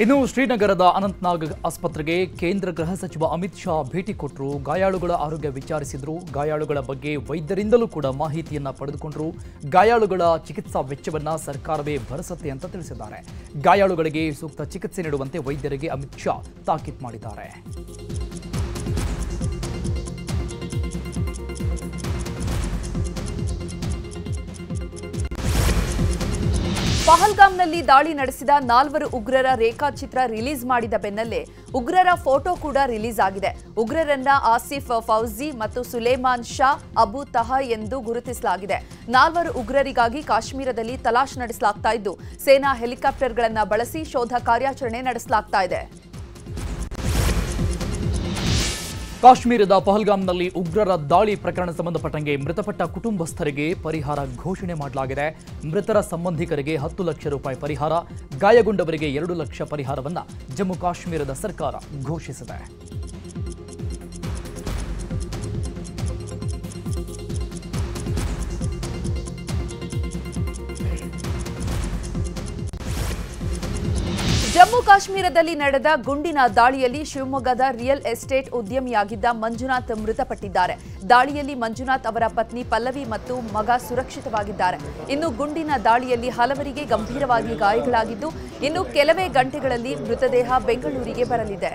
ಇನ್ನು ಶ್ರೀನಗರದ ಅನಂತನಾಗ್ ಆಸ್ಪತ್ರೆಗೆ ಕೇಂದ್ರ ಗೃಹ ಸಚಿವ ಅಮಿತ್ ಶಾ ಭೇಟಿ ಕೊಟ್ಟರು. ಗಾಯಾಳುಗಳ ಆರೋಗ್ಯ ವಿಚಾರಿಸಿದ್ರು. ಗಾಯಾಳುಗಳ ಬಗ್ಗೆ ವೈದ್ಯರಿಂದಲೂ ಕೂಡ ಮಾಹಿತಿಯನ್ನ ಪಡೆದುಕೊಂಡರು. ಗಾಯಾಳುಗಳ ಚಿಕಿತ್ಸಾ ವೆಚ್ಚವನ್ನ ಸರ್ಕಾರವೇ ಭರಿಸುತ್ತೆ ಅಂತ ತಿಳಿಸಿದ್ದಾರೆ. ಗಾಯಾಳುಗಳಿಗೆ ಸೂಕ್ತ ಚಿಕಿತ್ಸೆ ನೀಡುವಂತೆ ವೈದ್ಯರಿಗೆ ಅಮಿತ್ ಶಾ ತಾಕೀತು ಮಾಡಿದ್ದಾರೆ. ಪಹಲ್ಗಾಮ್ನಲ್ಲಿ ದಾಳಿ ನಡೆಸಿದ 4 ಉಗ್ರರ ರೇಖಾಚಿತ್ರ ರಿಲೀಸ್ ಮಾಡಿದ ಬೆನ್ನಲ್ಲೇ ಉಗ್ರರ ಫೋಟೋ ಕೂಡ ರಿಲೀಸ್ ಆಗಿದೆ. ಉಗ್ರರನ್ನ ಆಸಿಫ್ ಫೌಜಿ ಮತ್ತು ಸುಲೇಮಾನ್ ಶಾ ಅಬು ತಹ ಎಂದು ಗುರುತಿಸಲಾಗಿದೆ. 4 ಉಗ್ರರಿಗಾಗಿ ಕಾಶ್ಮೀರದಲ್ಲಿ ತಲಾಶ್ ನಡೆಸಲಾಗ್ತಾ ಇದ್ದು, ಸೇನಾ ಹೆಲಿಕಾಪ್ಟರ್ಗಳನ್ನು ಬಳಸಿ ಶೋಧ ಕಾರ್ಯಾಚರಣೆ ನಡೆಸಲಾಗ್ತಾ ಇದೆ. ಕಾಶ್ಮೀರದ ಪಹಲ್ಗಾಮ್ನಲ್ಲಿ ಉಗ್ರರ ದಾಳಿ ಪ್ರಕರಣ ಸಂಬಂಧಪಟ್ಟಂಗೆ ಮೃತಪಟ್ಟ ಕುಟುಂಬಸ್ಥರಿಗೆ ಪರಿಹಾರ ಘೋಷಣೆ ಮಾಡಲಾಗಿದೆ. ಮೃತರ ಸಂಬಂಧಿಕರಿಗೆ 10 ಲಕ್ಷ ರೂಪಾಯಿ ಪರಿಹಾರ, ಗಾಯಗೊಂಡವರಿಗೆ 2 ಲಕ್ಷ ಪರಿಹಾರವನ್ನು ಜಮ್ಮು ಕಾಶ್ಮೀರದ ಸರ್ಕಾರ ಘೋಷಿಸಿದೆ. ಜಮ್ಮು ಕಾಶ್ಮೀರದಲ್ಲಿ ನಡೆದ ಗುಂಡಿನ ದಾಳಿಯಲ್ಲಿ ಶಿವಮೊಗ್ಗದ ರಿಯಲ್ ಎಸ್ಟೇಟ್ ಉದ್ಯಮಿಯಾಗಿದ್ದ ಮಂಜುನಾಥ್ ಮೃತಪಟ್ಟಿದ್ದಾರೆ. ದಾಳಿಯಲ್ಲಿ ಮಂಜುನಾಥ್ ಅವರ ಪತ್ನಿ ಪಲ್ಲವಿ ಮತ್ತು ಮಗ ಸುರಕ್ಷಿತವಾಗಿದ್ದಾರೆ. ಇನ್ನು ಗುಂಡಿನ ದಾಳಿಯಲ್ಲಿ ಹಲವರಿಗೆ ಗಂಭೀರವಾಗಿ ಗಾಯಗಳಾಗಿದ್ದು, ಇನ್ನು ಕೆಲವೇ ಗಂಟೆಗಳಲ್ಲಿ ಮೃತದೇಹ ಬೆಂಗಳೂರಿಗೆ ಬರಲಿದೆ.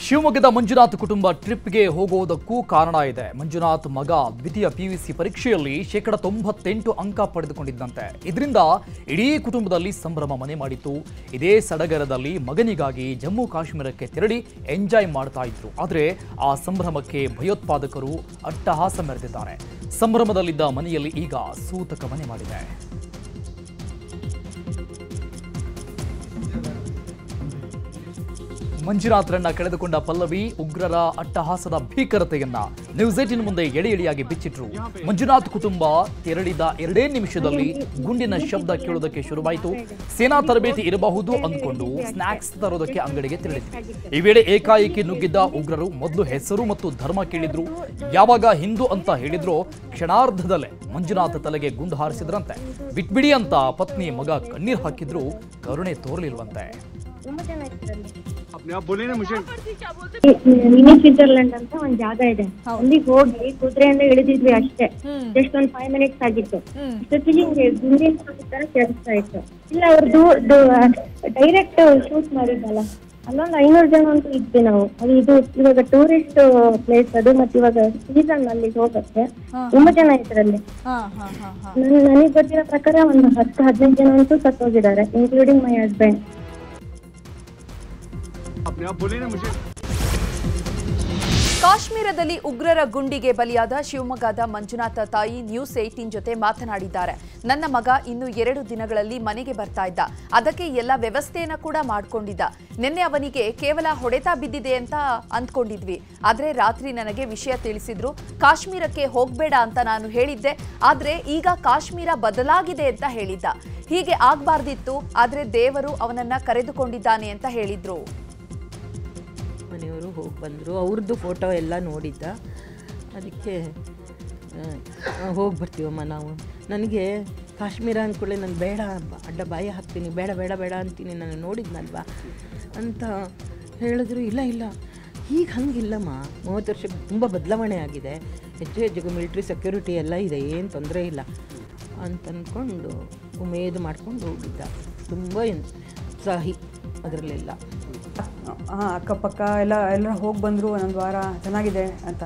ಶಿವಮೊಗ್ಗದ ಮಂಜುನಾಥ್ ಕುಟುಂಬ ಟ್ರಿಪ್ಗೆ ಹೋಗುವುದಕ್ಕೂ ಕಾರಣ ಇದೆ. ಮಂಜುನಾಥ್ ಮಗ ದ್ವಿತೀಯ PUC ಪರೀಕ್ಷೆಯಲ್ಲಿ 98% ಅಂಕ ಪಡೆದುಕೊಂಡಿದ್ದಂತೆ. ಇದರಿಂದ ಇಡೀ ಕುಟುಂಬದಲ್ಲಿ ಸಂಭ್ರಮ ಮನೆ ಮಾಡಿತ್ತು. ಇದೇ ಸಡಗರದಲ್ಲಿ ಮಗನಿಗಾಗಿ ಜಮ್ಮು ಕಾಶ್ಮೀರಕ್ಕೆ ತೆರಳಿ ಎಂಜಾಯ್ ಮಾಡ್ತಾ ಇದ್ರು. ಆದರೆ ಆ ಸಂಭ್ರಮಕ್ಕೆ ಭಯೋತ್ಪಾದಕರು ಅಟ್ಟಹಾಸ ಮೆರೆದಿದ್ದಾರೆ. ಸಂಭ್ರಮದಲ್ಲಿದ್ದ ಮನೆಯಲ್ಲಿ ಈಗ ಸೂತಕ ಮನೆ ಮಾಡಿದೆ. ಮಂಜುನಾಥ್ರನ್ನ ಕಳೆದುಕೊಂಡ ಪಲ್ಲವಿ ಉಗ್ರರ ಅಟ್ಟಹಾಸದ ಭೀಕರತೆಯನ್ನ ನ್ಯೂಸ್ 18 ಮುಂದೆ ಎಳೆಯಾಗಿ ಬಿಚ್ಚಿಟ್ರು. ಮಂಜುನಾಥ್ ಕುಟುಂಬ ತೆರಳಿದ 2 ನಿಮಿಷದಲ್ಲಿ ಗುಂಡಿನ ಶಬ್ದ ಕೇಳೋದಕ್ಕೆ ಶುರುವಾಯಿತು. ಸೇನಾ ತರಬೇತಿ ಇರಬಹುದು ಅಂದ್ಕೊಂಡು ಸ್ನಾಕ್ಸ್ ತರೋದಕ್ಕೆ ಅಂಗಡಿಗೆ ತೆರಳಿದ್ವಿ. ಈ ವೇಳೆ ಏಕಾಏಕಿ ನುಗ್ಗಿದ್ದ ಉಗ್ರರು ಮೊದಲು ಹೆಸರು ಮತ್ತು ಧರ್ಮ ಕೇಳಿದ್ರು. ಯಾವಾಗ ಹಿಂದೂ ಅಂತ ಹೇಳಿದ್ರು, ಕ್ಷಣಾರ್ಧದಲ್ಲೇ ಮಂಜುನಾಥ್ ತಲೆಗೆ ಗುಂಡು ಹಾರಿಸಿದ್ರಂತೆ. ಬಿಟ್ಬಿಡಿ ಅಂತ ಪತ್ನಿ ಮಗ ಕಣ್ಣೀರು ಹಾಕಿದ್ರು. ಕರುಣೆ ತೋರಲಿಲ್ವಂತೆ. ಮಿನಿ ಸ್ವಿಟ್ಜರ್ಲೆಂಡ್ ಅಂತ ಒಂದ್ ಜಾಗ ಇದೆ. ಅಲ್ಲಿಗೆ ಹೋಗಿ ಕುದುರೆಯಿಂದ ಇಳಿದಿದ್ವಿ ಅಷ್ಟೇ. ಜಸ್ಟ್ ಒಂದ್ 5 ಮಿನಿಟ್ಸ್ ಆಗಿತ್ತು. ಅಷ್ಟೊತ್ತಿಗೆ ಗುಂಡಿನ ತರ ಕೇಳಿಸ್ತಾ ಇತ್ತು. ಇಲ್ಲ ಅವ್ರದ್ದು ಡೈರೆಕ್ಟ್ ಶೂಟ್ ಮಾಡಿದ್ದಲ್ಲ, ಅಲ್ಲೊಂದು 500 ಜನ ಅಂತೂ ಇದ್ವಿ ನಾವು. ಅದು ಇದು ಇವಾಗ ಟೂರಿಸ್ಟ್ ಪ್ಲೇಸ್ ಅದು, ಮತ್ತೆ ಇವಾಗ ಸೀಸನ್ ಅಲ್ಲಿ ಹೋಗಕ್ಕೆ ತುಂಬಾ ಜನ ಇದ್ರಲ್ಲಿ. ನನಗೆ ಗೊತ್ತಿರೋ ಪ್ರಕಾರ ಒಂದು 10-15 ಜನ ಅಂತೂ ಸತ್ತೋಗಿದ್ದಾರೆ, ಇನ್ಕ್ಲೂಡಿಂಗ್ ಮೈ ಹಸ್ಬೆಂಡ್. ಕಾಶ್ಮೀರದಲ್ಲಿ ಉಗ್ರರ ಗುಂಡಿಗೆ ಬಲಿಯಾದ ಶಿವಮೊಗ್ಗದ ಮಂಜುನಾಥ ತಾಯಿ ನ್ಯೂಸ್ 18 ಜೊತೆ ಮಾತನಾಡಿದ್ದಾರೆ. ನನ್ನ ಮಗ ಇನ್ನು 2 ದಿನಗಳಲ್ಲಿ ಮನೆಗೆ ಬರ್ತಾ ಇದ್ದ. ಅದಕ್ಕೆ ಎಲ್ಲ ವ್ಯವಸ್ಥೆಯನ್ನ ಕೂಡ ಮಾಡ್ಕೊಂಡಿದ್ದ. ನಿನ್ನೆ ಅವನಿಗೆ ಕೇವಲ ಹೊಡೆತ ಬಿದ್ದಿದೆ ಅಂತ ಅಂದ್ಕೊಂಡಿದ್ವಿ. ಆದ್ರೆ ರಾತ್ರಿ ನನಗೆ ವಿಷಯ ತಿಳಿಸಿದ್ರು. ಕಾಶ್ಮೀರಕ್ಕೆ ಹೋಗ್ಬೇಡ ಅಂತ ನಾನು ಹೇಳಿದ್ದೆ, ಆದ್ರೆ ಈಗ ಕಾಶ್ಮೀರ ಬದಲಾಗಿದೆ ಅಂತ ಹೇಳಿದ್ದ. ಹೀಗೆ ಆಗ್ಬಾರ್ದಿತ್ತು, ಆದ್ರೆ ದೇವರು ಅವನನ್ನ ಕರೆದುಕೊಂಡಿದ್ದಾನೆ ಅಂತ ಹೇಳಿದ್ರು. ಮನೆಯವರು ಹೋಗಿ ಬಂದರು. ಅವ್ರದ್ದು ಫೋಟೋ ಎಲ್ಲ ನೋಡಿದ್ದ. ಅದಕ್ಕೆ ಹೋಗಿ ಬರ್ತೀವಮ್ಮ ನಾವು. ನನಗೆ ಕಾಶ್ಮೀರ ಅಂದ್ಕೊಳ್ಳಿ ನಾನು ಬೇಡ, ಅಡ್ಡ ಬಾಯಿ ಹಾಕ್ತೀನಿ, ಬೇಡ ಬೇಡ ಬೇಡ ಅಂತೀನಿ, ನಾನು ನೋಡಿದ್ನಲ್ವ ಅಂತ ಹೇಳಿದ್ರು. ಇಲ್ಲ ಇಲ್ಲ ಈಗ ಹಂಗಿಲ್ಲಮ್ಮ, 30 ವರ್ಷ ತುಂಬ ಬದಲಾವಣೆ ಆಗಿದೆ, ಹೆಜ್ಜೆಗೂ ಮಿಲಿಟ್ರಿ ಸೆಕ್ಯೂರಿಟಿ ಎಲ್ಲ ಇದೆ, ಏನು ತೊಂದರೆ ಇಲ್ಲ ಅಂತ ಅಂದ್ಕೊಂಡು ಉಮೇದು ಮಾಡ್ಕೊಂಡು ಹೋಗಿದ್ದ. ತುಂಬ ಉತ್ಸಾಹಿ ಅದರಲ್ಲೆಲ್ಲ. ಅಕ್ಕಪಕ್ಕ ಎಲ್ಲರೂ ಹೋಗಿ ಬಂದರು, ಒಂದೊಂದು ವಾರ ಚೆನ್ನಾಗಿದೆ ಅಂತ.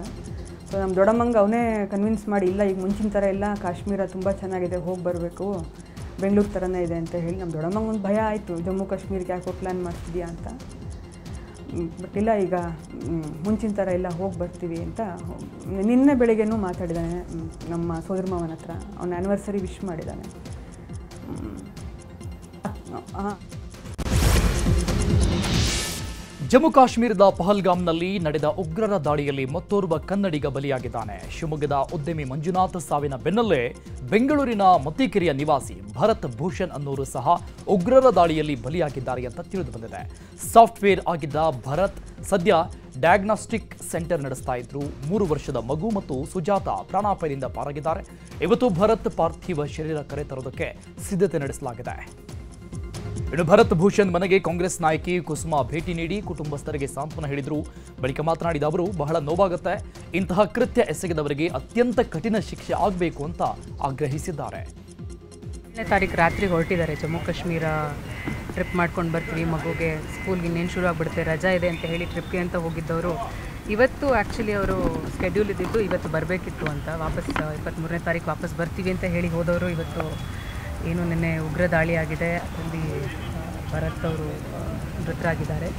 ಸೊ ನಮ್ಮ ದೊಡ್ಡಮ್ಮಂಗೆ ಅವನೇ ಕನ್ವಿನ್ಸ್ ಮಾಡಿ, ಇಲ್ಲ ಈಗ ಮುಂಚಿನ ಥರ ಎಲ್ಲ ಕಾಶ್ಮೀರ ತುಂಬ ಚೆನ್ನಾಗಿದೆ, ಹೋಗಿ ಬರಬೇಕು, ಬೆಂಗಳೂರು ಥರನೇ ಇದೆ ಅಂತ ಹೇಳಿ. ನಮ್ಮ ದೊಡ್ಡಮ್ಮಂಗೆ ಒಂದು ಭಯ ಆಯಿತು, ಜಮ್ಮು ಕಾಶ್ಮೀರಕ್ಕೆ ಯಾಕೋ ಪ್ಲ್ಯಾನ್ ಮಾಡ್ತಿದ್ಯಾ ಅಂತ. ಬಟ್ ಇಲ್ಲ ಈಗ ಮುಂಚಿನ ಥರ ಎಲ್ಲ ಹೋಗಿ ಬರ್ತೀವಿ ಅಂತ ನಿನ್ನೆ ಬೆಳಿಗ್ಗೆನೂ ಮಾತಾಡಿದ್ದಾನೆ ನಮ್ಮ ಸೋದರ ಮಾವನ ಹತ್ರ. ಅವನ ಆ್ಯನಿವರ್ಸರಿ ವಿಶ್ ಮಾಡಿದ್ದಾನೆ. ಜಮ್ಮು ಕಾಶ್ಮೀರದ ಪಹಲ್ಗಾಮ್ನಲ್ಲಿ ನಡೆದ ಉಗ್ರರ ದಾಳಿಯಲ್ಲಿ ಮತ್ತೋರ್ವ ಕನ್ನಡಿಗ ಬಲಿಯಾಗಿದ್ದಾನೆ. ಶಿವಮೊಗ್ಗದ ಉದ್ಯಮಿ ಮಂಜುನಾಥ್ ಸಾವಿನ ಬೆನ್ನಲ್ಲೇ ಬೆಂಗಳೂರಿನ ಮತ್ತಿಕೆರೆಯ ನಿವಾಸಿ ಭರತ್ ಭೂಷಣ್ ಅನ್ನೋರು ಸಹ ಉಗ್ರರ ದಾಳಿಯಲ್ಲಿ ಬಲಿಯಾಗಿದ್ದಾರೆ ಅಂತ ತಿಳಿದು ಬಂದಿದೆ. ಸಾಫ್ಟ್ವೇರ್ ಆಗಿದ್ದ ಭರತ್ ಸದ್ಯ ಡಯಾಗ್ನಾಸ್ಟಿಕ್ ಸೆಂಟರ್ ನಡೆಸ್ತಾ ಇದ್ರು. 3 ವರ್ಷದ ಮಗು ಮತ್ತು ಸುಜಾತ ಪ್ರಾಣಾಪಾಯದಿಂದ ಪಾರಾಗಿದ್ದಾರೆ. ಇವತ್ತು ಭರತ್ ಪಾರ್ಥಿವ ಶರೀರ ಕರೆತರೋದಕ್ಕೆ ಸಿದ್ಧತೆ ನಡೆಸಲಾಗಿದೆ. ಇನ್ನು ಭರತ್ ಭೂಷಣ್ ಮನೆಗೆ ಕಾಂಗ್ರೆಸ್ ನಾಯಕಿ ಕುಸುಮಾ ಭೇಟಿ ನೀಡಿ ಕುಟುಂಬಸ್ಥರಿಗೆ ಸಾಂತ್ವನ ಹೇಳಿದ್ರು. ಬಳಿಕ ಮಾತನಾಡಿದ ಅವರು, ಬಹಳ ನೋವಾಗುತ್ತೆ, ಇಂತಹ ಕೃತ್ಯ ಎಸಗಿದವರಿಗೆ ಅತ್ಯಂತ ಕಠಿಣ ಶಿಕ್ಷೆ ಆಗಬೇಕು ಅಂತ ಆಗ್ರಹಿಸಿದ್ದಾರೆ. 8ನೇ ತಾರೀಕು ರಾತ್ರಿ ಹೊರಟಿದ್ದಾರೆ. ಜಮ್ಮು ಕಾಶ್ಮೀರ ಟ್ರಿಪ್ ಮಾಡ್ಕೊಂಡು ಬರ್ತೀವಿ, ಮಗುಗೆ ಸ್ಕೂಲ್ಗೆ ಇನ್ನೇನು ಶುರು ಆಗಿಬಿಡುತ್ತೆ, ರಜಾ ಇದೆ ಅಂತ ಹೇಳಿ ಟ್ರಿಪ್ಗೆ ಅಂತ ಹೋಗಿದ್ದವರು ಇವತ್ತು ಆ್ಯಕ್ಚುಲಿ ಅವರು ಸ್ಕೆಡ್ಯೂಲ್ ಇದ್ದಿದ್ದು ಇವತ್ತು ಬರಬೇಕಿತ್ತು ಅಂತ, ವಾಪಸ್ 23ನೇ ತಾರೀಕು ವಾಪಸ್ ಬರ್ತೀವಿ ಅಂತ ಹೇಳಿ ಹೋದವರು ಇವತ್ತು ಏನು ನಿನ್ನೆ ಉಗ್ರ ದಾಳಿ ಆಗಿದೆ, ಅದರಲ್ಲಿ ಭರತ್ ಅವರು ಮೃತರಾಗಿದ್ದಾರೆ.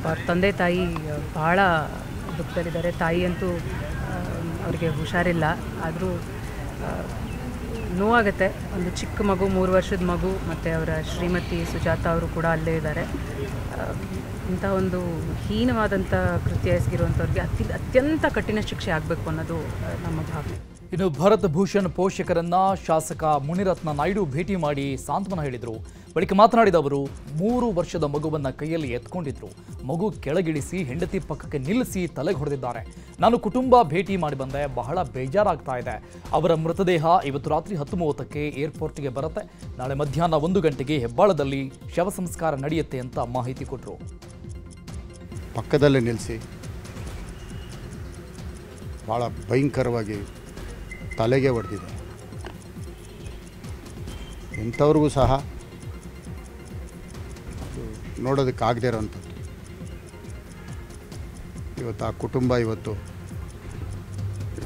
ಅವ್ರ ತಂದೆ ತಾಯಿ ಭಾಳ ದುಃಖದಲ್ಲಿದ್ದಾರೆ. ತಾಯಿ ಅಂತೂ ಅವರಿಗೆ ಹುಷಾರಿಲ್ಲ, ಆದರೂ ನೋವಾಗುತ್ತೆ. ಒಂದು ಚಿಕ್ಕ ಮಗು, 3 ವರ್ಷದ ಮಗು, ಮತ್ತು ಅವರ ಶ್ರೀಮತಿ ಸುಜಾತ ಅವರು ಕೂಡ ಅಲ್ಲೇ ಇದ್ದಾರೆ. ಇಂಥ ಒಂದು ಹೀನವಾದಂಥ ಕೃತ್ಯ ಎಸಗಿರುವಂಥವ್ರಿಗೆ ಅತ್ಯಂತ ಕಠಿಣ ಶಿಕ್ಷೆ ಆಗಬೇಕು ಅನ್ನೋದು ನಮ್ಮ ಭಾವನೆ. ಇನ್ನು ಭರತ್ ಭೂಷಣ್ ಪೋಷಕರನ್ನ ಶಾಸಕ ಮುನಿರತ್ನ ನಾಯ್ಡು ಭೇಟಿ ಮಾಡಿ ಸಾಂತ್ವನ ಹೇಳಿದರು. ಬಳಿಕ ಮಾತನಾಡಿದ ಅವರು, 3 ವರ್ಷದ ಮಗುವನ್ನ ಕೈಯಲ್ಲಿ ಎತ್ಕೊಂಡಿದ್ರು. ಮಗು ಕೆಳಗಿಳಿಸಿ ಹೆಂಡತಿ ಪಕ್ಕಕ್ಕೆ ನಿಲ್ಲಿಸಿ ತಲೆಗೆ ಹೊಡೆದಿದ್ದಾರೆ. ನಾನು ಕುಟುಂಬ ಭೇಟಿ ಮಾಡಿ ಬಂದೆ, ಬಹಳ ಬೇಜಾರಾಗ್ತಾ ಇದೆ. ಅವರ ಮೃತದೇಹ ಇವತ್ತು ರಾತ್ರಿ 10:30ಕ್ಕೆ ಏರ್ಪೋರ್ಟ್ಗೆ ಬರುತ್ತೆ. ನಾಳೆ ಮಧ್ಯಾಹ್ನ 1 ಗಂಟೆಗೆ ಹೆಬ್ಬಾಳದಲ್ಲಿ ಶವ ಸಂಸ್ಕಾರ ನಡೆಯುತ್ತೆ ಅಂತ ಮಾಹಿತಿ ಕೊಟ್ಟರು. ಪಕ್ಕದಲ್ಲೇ ನಿಲ್ಲಿಸಿ ಭಾಳ ಭಯಂಕರವಾಗಿ ತಲೆಗೆ ಹೊಡೆದಿದೆ. ಎಂಥವ್ರಿಗೂ ಸಹ ನೋಡೋದಕ್ಕಾಗದೇ ಇರೋವಂಥದ್ದು. ಇವತ್ತು ಆ ಕುಟುಂಬ ಇವತ್ತು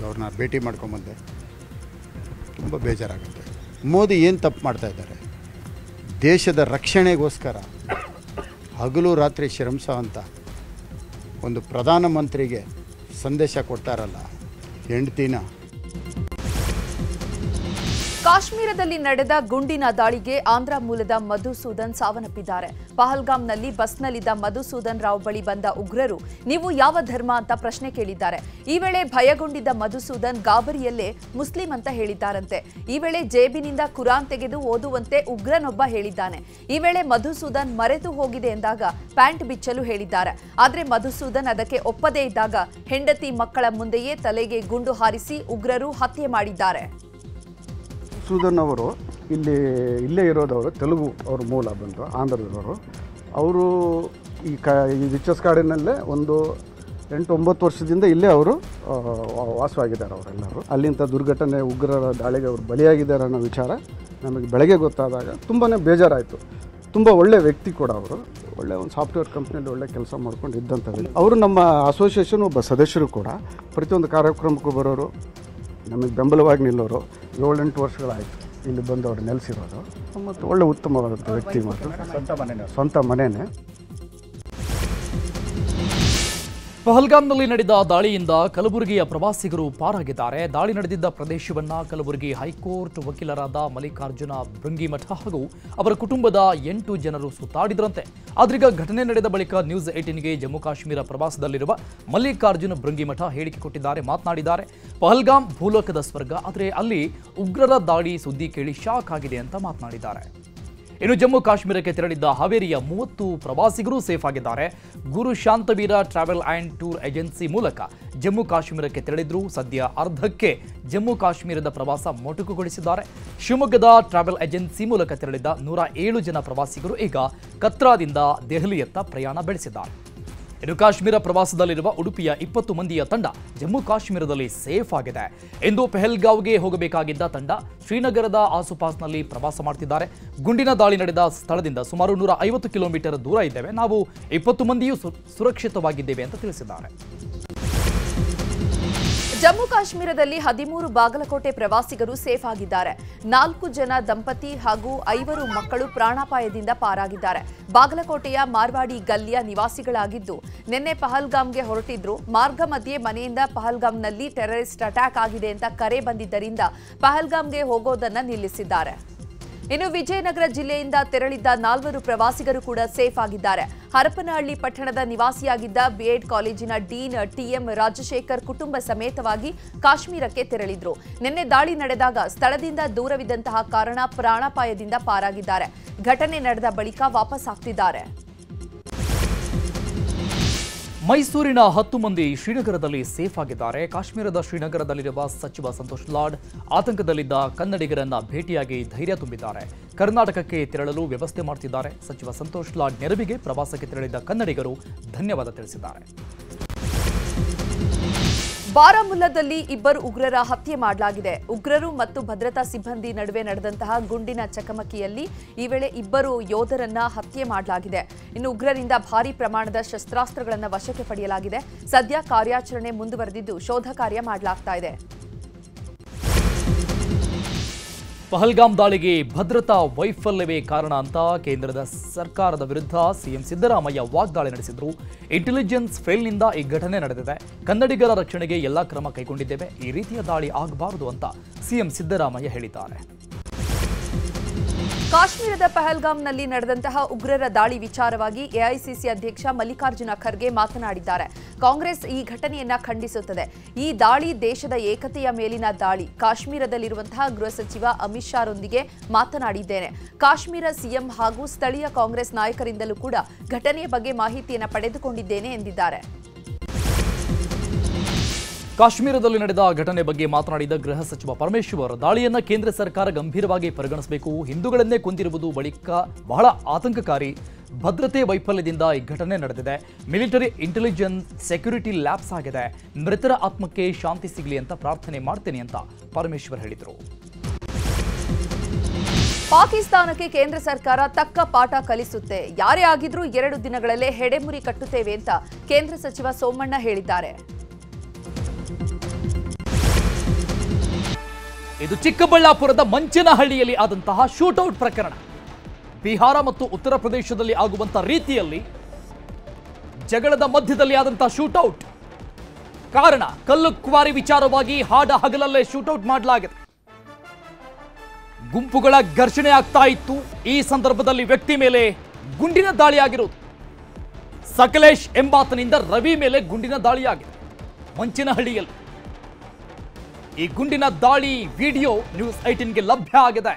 ಅವ್ರನ್ನ ಭೇಟಿ ಮಾಡ್ಕೊಂಬಂದೆ, ತುಂಬ ಬೇಜಾರಾಗುತ್ತೆ. ಮೋದಿ ಏನು ತಪ್ಪು ಮಾಡ್ತಾ ಇದ್ದಾರೆ? ದೇಶದ ರಕ್ಷಣೆಗೋಸ್ಕರ ಹಗಲು ರಾತ್ರಿ ಶ್ರಮಿಸೋವಂಥ ಒಂದು ಪ್ರಧಾನಮಂತ್ರಿಗೆ ಸಂದೇಶ ಕೊಡ್ತಾರಲ್ಲ, ಹೆಂಡ್ತಿನ. ಕಾಶ್ಮೀರದಲ್ಲಿ ನಡೆದ ಗುಂಡಿನ ದಾಳಿಗೆ ಆಂಧ್ರ ಮೂಲದ ಮಧುಸೂದನ್ ಸಾವನ್ನಪ್ಪಿದ್ದಾರೆ. ಪಹಲ್ಗಾಮ್ನಲ್ಲಿ ಬಸ್ನಲ್ಲಿದ್ದ ಮಧುಸೂದನ್ ರಾವ್ ಬಳಿ ಬಂದ ಉಗ್ರರು ನೀವು ಯಾವ ಧರ್ಮ ಅಂತ ಪ್ರಶ್ನೆ ಕೇಳಿದ್ದಾರೆ. ಈ ವೇಳೆ ಭಯಗೊಂಡಿದ್ದ ಮಧುಸೂದನ್ ಗಾಬರಿಯಲ್ಲೇ ಮುಸ್ಲಿಂ ಅಂತ ಹೇಳಿದ್ದಾರಂತೆ. ಈ ವೇಳೆ ಜೇಬಿನಿಂದ ಕುರಾನ್ ತೆಗೆದು ಓದುವಂತೆ ಉಗ್ರನೊಬ್ಬ ಹೇಳಿದ್ದಾನೆ. ಈ ವೇಳೆ ಮಧುಸೂದನ್ ಮರೆತು ಹೋಗಿದೆ ಎಂದಾಗ ಪ್ಯಾಂಟ್ ಬಿಚ್ಚಲು ಹೇಳಿದ್ದಾರೆ. ಆದರೆ ಮಧುಸೂದನ್ ಅದಕ್ಕೆ ಒಪ್ಪದೇ ಇದ್ದಾಗ ಹೆಂಡತಿ ಮಕ್ಕಳ ಮುಂದೆಯೇ ತಲೆಗೆ ಗುಂಡು ಹಾರಿಸಿ ಉಗ್ರರು ಹತ್ಯೆ ಮಾಡಿದ್ದಾರೆ. ಮಧುಸೂದನ್ ಅವರು ಇಲ್ಲೇ ಇರೋದವರು, ತೆಲುಗು ಅವ್ರ ಮೂಲ ಬಂದು ಆಂಧ್ರದವರು. ಅವರು ಈ ರಿಚಸ್ ಕಾಡಿನಲ್ಲೇ ಒಂದು 8-9 ವರ್ಷದಿಂದ ಇಲ್ಲೇ ಅವರು ವಾಸವಾಗಿದ್ದಾರೆ. ಅವರೆಲ್ಲರೂ ಅಲ್ಲಿಂಥ ದುರ್ಘಟನೆ, ಉಗ್ರರ ದಾಳಿಗೆ ಅವರು ಬಲಿಯಾಗಿದ್ದಾರೆ ಅನ್ನೋ ವಿಚಾರ ನಮಗೆ ಬೆಳಗ್ಗೆ ಗೊತ್ತಾದಾಗ ತುಂಬಾ ಬೇಜಾರಾಯಿತು. ತುಂಬ ಒಳ್ಳೆಯ ವ್ಯಕ್ತಿ ಕೂಡ ಅವರು, ಒಳ್ಳೆ ಒಂದು ಸಾಫ್ಟ್ವೇರ್ ಕಂಪ್ನಿಯಲ್ಲಿ ಒಳ್ಳೆ ಕೆಲಸ ಮಾಡ್ಕೊಂಡು ಇದ್ದಂಥದ್ದು. ಅವರು ನಮ್ಮ ಅಸೋಸಿಯೇಷನ್ ಒಬ್ಬ ಸದಸ್ಯರು ಕೂಡ. ಪ್ರತಿಯೊಂದು ಕಾರ್ಯಕ್ರಮಕ್ಕೂ ಬರೋರು, ನಮಗೆ ಬೆಂಬಲವಾಗಿ ನಿಲ್ಲೋರು. 7-8 ವರ್ಷಗಳಾಯಿತು ಇಲ್ಲಿ ಬಂದು ಅವರು ನೆಲೆಸಿರೋದು. ಮತ್ತು ಒಳ್ಳೆ ಉತ್ತಮವಾದಂಥ ವ್ಯಕ್ತಿ ಮಾತ್ರ, ಸ್ವಂತ ಮನೆಯೇ. ಪಹಲ್ಗಾಮ್ನಲ್ಲಿ ನಡೆದ ದಾಳಿಯಿಂದ ಕಲಬುರಗಿಯ ಪ್ರವಾಸಿಗರು ಪಾರಾಗಿದ್ದಾರೆ. ದಾಳಿ ನಡೆದಿದ್ದ ಪ್ರದೇಶವನ್ನ ಕಲಬುರಗಿ ಹೈಕೋರ್ಟ್ ವಕೀಲರಾದ ಮಲ್ಲಿಕಾರ್ಜುನ ಭೃಂಗಿಮಠ ಹಾಗೂ ಅವರ ಕುಟುಂಬದ 8 ಜನರು ಸುತ್ತಾಡಿದ್ರಂತೆ. ಆದ್ರೀಗ ಘಟನೆ ನಡೆದ ಬಳಿಕ ನ್ಯೂಸ್ 18ಗೆ ಜಮ್ಮು ಕಾಶ್ಮೀರ ಪ್ರವಾಸದಲ್ಲಿರುವ ಮಲ್ಲಿಕಾರ್ಜುನ ಭೃಂಗಿಮಠ ಹೇಳಿಕೆ ಕೊಟ್ಟಿದ್ದಾರೆ, ಮಾತನಾಡಿದ್ದಾರೆ. ಪಹಲ್ಗಾಮ್ ಭೂಲೋಕದ ಸ್ವರ್ಗ, ಆದರೆ ಅಲ್ಲಿ ಉಗ್ರರ ದಾಳಿ ಸುದ್ದಿ ಕೇಳಿ ಶಾಕ್ ಆಗಿದೆ ಅಂತ ಮಾತನಾಡಿದ್ದಾರೆ. ಇನ್ನು ಜಮ್ಮು ಕಾಶ್ಮೀರಕ್ಕೆ ತೆರಳಿದ್ದ ಹಾವೇರಿಯ 30 ಪ್ರವಾಸಿಗರು ಸೇಫ್ ಆಗಿದ್ದಾರೆ. Guru Shantaveera travel and tour agency ಮೂಲಕ ಜಮ್ಮು ಕಾಶ್ಮೀರಕ್ಕೆ ತೆರಳಿದ್ರು. ಸದ್ಯ ಅರ್ಧಕ್ಕೆ ಜಮ್ಮು ಕಾಶ್ಮೀರದ ಪ್ರವಾಸ ಮೊಟಕುಗೊಳಿಸಿದ್ದಾರೆ. ಶಿವಮೊಗ್ಗದ ಟ್ರಾವೆಲ್ ಏಜೆನ್ಸಿ ಮೂಲಕ ತೆರಳಿದ್ದ 107 ಜನ ಪ್ರವಾಸಿಗರು ಈಗ ಕತ್ರಾದಿಂದ ದೆಹಲಿಯತ್ತ ಪ್ರಯಾಣ ಬೆಳೆಸಿದ್ದಾರೆ. ಇನ್ನು ಕಾಶ್ಮೀರ ಪ್ರವಾಸದಲ್ಲಿರುವ ಉಡುಪಿಯ 20 ಮಂದಿಯ ತಂಡ ಜಮ್ಮು ಕಾಶ್ಮೀರದಲ್ಲಿ ಸೇಫ್ ಆಗಿದೆ. ಇಂದು ಪೆಹಲ್ಗಾವ್ಗೆ ಹೋಗಬೇಕಾಗಿದ್ದ ತಂಡ ಶ್ರೀನಗರದ ಆಸುಪಾಸ್ನಲ್ಲಿ ಪ್ರವಾಸ ಮಾಡ್ತಿದ್ದಾರೆ. ಗುಂಡಿನ ದಾಳಿ ನಡೆದ ಸ್ಥಳದಿಂದ ಸುಮಾರು 150 ಕಿಲೋಮೀಟರ್ ದೂರ ಇದ್ದೇವೆ. ನಾವು 20 ಮಂದಿಯೂ ಸುರಕ್ಷಿತವಾಗಿದ್ದೇವೆ ಅಂತ ತಿಳಿಸಿದ್ದಾರೆ. ಜಮ್ಮು ಕಾಶ್ಮೀರದಲ್ಲಿ 13 ಬಾಗಲಕೋಟೆ ಪ್ರವಾಸಿಗರು ಸೇಫ್ ಆಗಿದ್ದಾರೆ. 4 ಜನ ದಂಪತಿ ಹಾಗೂ 5 ಮಕ್ಕಳು ಪ್ರಾಣಾಪಾಯದಿಂದ ಪಾರಾಗಿದ್ದಾರೆ. ಬಾಗಲಕೋಟೆಯ ಮಾರ್ವಾಡಿ ಗಲ್ಲಿಯ ನಿವಾಸಿಗಳಾಗಿದ್ದು ನಿನ್ನೆ ಪಹಲ್ಗಾಮ್ಗೆ ಹೊರಟಿದ್ರು. ಮಾರ್ಗ ಮಧ್ಯೆ ಮನೆಯಿಂದ ಪಹಲ್ಗಾಮ್ನಲ್ಲಿ ಟೆರರಿಸ್ಟ್ ಅಟ್ಯಾಕ್ ಆಗಿದೆ ಅಂತ ಕರೆ ಬಂದಿದ್ದರಿಂದ ಪಹಲ್ಗಾಮ್ಗೆ ಹೋಗೋದನ್ನ ನಿಲ್ಲಿಸಿದ್ದಾರೆ. ಇನ್ನು ವಿಜಯನಗರ ಜಿಲ್ಲೆಯಿಂದ ತೆರಳಿದ್ದ 4 ಪ್ರವಾಸಿಗರು ಕೂಡ ಸೇಫ್ ಆಗಿದ್ದಾರೆ. ಹರಪನಹಳ್ಳಿ ಪಟ್ಟಣದ ನಿವಾಸಿಯಾಗಿದ್ದ ಬಿಎಡ್ ಕಾಲೇಜಿನ ಡೀನ್ ಟಿಎಂ ರಾಜಶೇಖರ್ ಕುಟುಂಬ ಸಮೇತವಾಗಿ ಕಾಶ್ಮೀರಕ್ಕೆ ತೆರಳಿದ್ರು. ನಿನ್ನೆ ದಾಳಿ ನಡೆದಾಗ ಸ್ಥಳದಿಂದ ದೂರವಿದ್ದಂತಹ ಕಾರಣ ಪ್ರಾಣಾಪಾಯದಿಂದ ಪಾರಾಗಿದ್ದಾರೆ. ಘಟನೆ ನಡೆದ ಬಳಿಕ ವಾಪಸ್ ಆಗ್ತಿದ್ದಾರೆ. ಮೈಸೂರಿನ 10 ಮಂದಿ ಶ್ರೀನಗರದಲ್ಲಿ ಸೇಫ್ ಆಗಿದ್ದಾರೆ. ಕಾಶ್ಮೀರದ ಶ್ರೀನಗರದಲ್ಲಿರುವ ಸಚಿವ ಸಂತೋಷ್ ಲಾಡ್ ಆತಂಕದಲ್ಲಿದ್ದ ಕನ್ನಡಿಗರನ್ನ ಭೇಟಿಯಾಗಿ ಧೈರ್ಯ ತುಂಬಿದ್ದಾರೆ. ಕರ್ನಾಟಕಕ್ಕೆ ತೆರಳಲು ವ್ಯವಸ್ಥೆ ಮಾಡುತ್ತಿದ್ದಾರೆ. ಸಚಿವ ಸಂತೋಷ್ ಲಾಡ್ ನೆರವಿಗೆ ಪ್ರವಾಸಕ್ಕೆ ತೆರಳಿದ್ದ ಕನ್ನಡಿಗರು ಧನ್ಯವಾದ ತಿಳಿಸಿದ್ದಾರೆ. ಬಾರಾಮುಲ್ಲಾದಲ್ಲಿ 2 ಉಗ್ರರ ಹತ್ಯೆ ಮಾಡಲಾಗಿದೆ. ಉಗ್ರರು ಮತ್ತು ಭದ್ರತಾ ಸಿಬ್ಬಂದಿ ನಡುವೆ ನಡೆದಂತಹ ಗುಂಡಿನ ಚಕಮಕಿಯಲ್ಲಿ ಈ ವೇಳೆ 2 ಯೋಧರನ್ನ ಹತ್ಯೆ ಮಾಡಲಾಗಿದೆ. ಇನ್ನು ಉಗ್ರರಿಂದ ಭಾರೀ ಪ್ರಮಾಣದ ಶಸ್ತ್ರಾಸ್ತ್ರಗಳನ್ನು ವಶಕ್ಕೆ ಪಡೆಯಲಾಗಿದೆ. ಸದ್ಯ ಕಾರ್ಯಾಚರಣೆ ಮುಂದುವರೆದಿದ್ದು ಶೋಧ ಕಾರ್ಯ ಮಾಡಲಾಗ್ತಾ ಇದೆ. ಪಹಲ್ಗಾಮ್ ದಾಳಿಗೆ ಭದ್ರತಾ ವೈಫಲ್ಯವೇ ಕಾರಣ ಅಂತ ಕೇಂದ್ರದ ಸರ್ಕಾರದ ವಿರುದ್ಧ ಸಿಎಂ ಸಿದ್ದರಾಮಯ್ಯ ವಾಗ್ದಾಳಿ ನಡೆಸಿದ್ರು. ಇಂಟೆಲಿಜೆನ್ಸ್ ಫೇಲ್ನಿಂದ ಈ ಘಟನೆ ನಡೆದಿದೆ. ಕನ್ನಡಿಗರ ರಕ್ಷಣೆಗೆ ಎಲ್ಲಾ ಕ್ರಮ ಕೈಗೊಂಡಿದ್ದೇವೆ. ಈ ರೀತಿಯ ದಾಳಿ ಆಗಬಾರದು ಅಂತ ಸಿಎಂ ಸಿದ್ದರಾಮಯ್ಯ ಹೇಳಿದ್ದಾರೆ. ಕಾಶ್ಮೀರದ ಪಹಲ್ಗಾಮ್ನಲ್ಲಿ ನಡೆದಂತಹ ಉಗ್ರರ ದಾಳಿ ವಿಚಾರವಾಗಿ ಎಐಸಿಸಿ ಅಧ್ಯಕ್ಷ ಮಲ್ಲಿಕಾರ್ಜುನ ಖರ್ಗೆ ಮಾತನಾಡಿದ್ದಾರೆ. ಕಾಂಗ್ರೆಸ್ ಈ ಘಟನೆಯನ್ನ ಖಂಡಿಸುತ್ತದೆ. ಈ ದಾಳಿ ದೇಶದ ಏಕತೆಯ ಮೇಲಿನ ದಾಳಿ. ಕಾಶ್ಮೀರದಲ್ಲಿರುವಂತಹ ಗೃಹ ಸಚಿವ ಅಮಿತ್ ಶಾರೊಂದಿಗೆ ಮಾತನಾಡಿದ್ದೇನೆ. ಕಾಶ್ಮೀರ ಸಿಎಂ ಹಾಗೂ ಸ್ಥಳೀಯ ಕಾಂಗ್ರೆಸ್ ನಾಯಕರಿಂದಲೂ ಕೂಡ ಘಟನೆಯ ಬಗ್ಗೆ ಮಾಹಿತಿಯನ್ನು ಪಡೆದುಕೊಂಡಿದ್ದೇನೆ ಎಂದಿದ್ದಾರೆ. ಕಾಶ್ಮೀರದಲ್ಲಿ ನಡೆದ ಘಟನೆ ಬಗ್ಗೆ ಮಾತನಾಡಿದ ಗೃಹ ಸಚಿವ ಪರಮೇಶ್ವರ್, ದಾಳಿಯನ್ನ ಕೇಂದ್ರ ಸರ್ಕಾರ ಗಂಭೀರವಾಗಿ ಪರಿಗಣಿಸಬೇಕು. ಹಿಂದೂಗಳನ್ನೇ ಕೊಂದಿರುವುದು ಬಳಿಕ ಬಹಳ ಆತಂಕಕಾರಿ. ಭದ್ರತೆ ವೈಫಲ್ಯದಿಂದ ಈ ಘಟನೆ ನಡೆದಿದೆ. ಮಿಲಿಟರಿ ಇಂಟೆಲಿಜೆನ್ಸ್ ಸೆಕ್ಯೂರಿಟಿ ಲ್ಯಾಪ್ಸ್ ಆಗಿದೆ. ಮೃತರ ಆತ್ಮಕ್ಕೆ ಶಾಂತಿ ಸಿಗಲಿ ಅಂತ ಪ್ರಾರ್ಥನೆ ಮಾಡ್ತೇನೆ ಅಂತ ಪರಮೇಶ್ವರ್ ಹೇಳಿದರು. ಪಾಕಿಸ್ತಾನಕ್ಕೆ ಕೇಂದ್ರ ಸರ್ಕಾರ ತಕ್ಕ ಪಾಠ ಕಲಿಸುತ್ತೆ. ಯಾರೇ ಆಗಿದ್ರೂ 2 ದಿನಗಳಲ್ಲೇ ಹೆಡೆಮುರಿ ಕಟ್ಟುತ್ತೇವೆ ಅಂತ ಕೇಂದ್ರ ಸಚಿವ ಸೋಮಣ್ಣ ಹೇಳಿದ್ದಾರೆ. ಇದು ಚಿಕ್ಕಬಳ್ಳಾಪುರದ ಮಂಚನಹಳ್ಳಿಯಲ್ಲಿ ಆದಂತಹ ಶೂಟೌಟ್ ಪ್ರಕರಣ. ಬಿಹಾರ ಮತ್ತು ಉತ್ತರ ಪ್ರದೇಶದಲ್ಲಿ ಆಗುವಂತಹ ರೀತಿಯಲ್ಲಿ ಜಗಳದ ಮಧ್ಯದಲ್ಲಿ ಆದಂತಹ ಶೂಟೌಟ್. ಕಾರಣ ಕಲ್ಲು ಕ್ವಾರಿ ವಿಚಾರವಾಗಿ ಹಾಡ ಹಗಲಲ್ಲೇ ಶೂಟೌಟ್ ಮಾಡಲಾಗಿದೆ. ಗುಂಪುಗಳ ಘರ್ಷಣೆ ಆಗ್ತಾ ಇತ್ತು. ಈ ಸಂದರ್ಭದಲ್ಲಿ ವ್ಯಕ್ತಿ ಮೇಲೆ ಗುಂಡಿನ ದಾಳಿಯಾಗಿರುವುದು. ಸಕಲೇಶ್ ಎಂಬಾತನಿಂದ ರವಿ ಮೇಲೆ ಗುಂಡಿನ ದಾಳಿಯಾಗಿದೆ ಮಂಚನಹಳ್ಳಿಯಲ್ಲಿ. ಈ ಗುಂಡಿನ ದಾಳಿ ವಿಡಿಯೋ ನ್ಯೂಸ್ 18ಗೆ ಲಭ್ಯ ಆಗಿದೆ.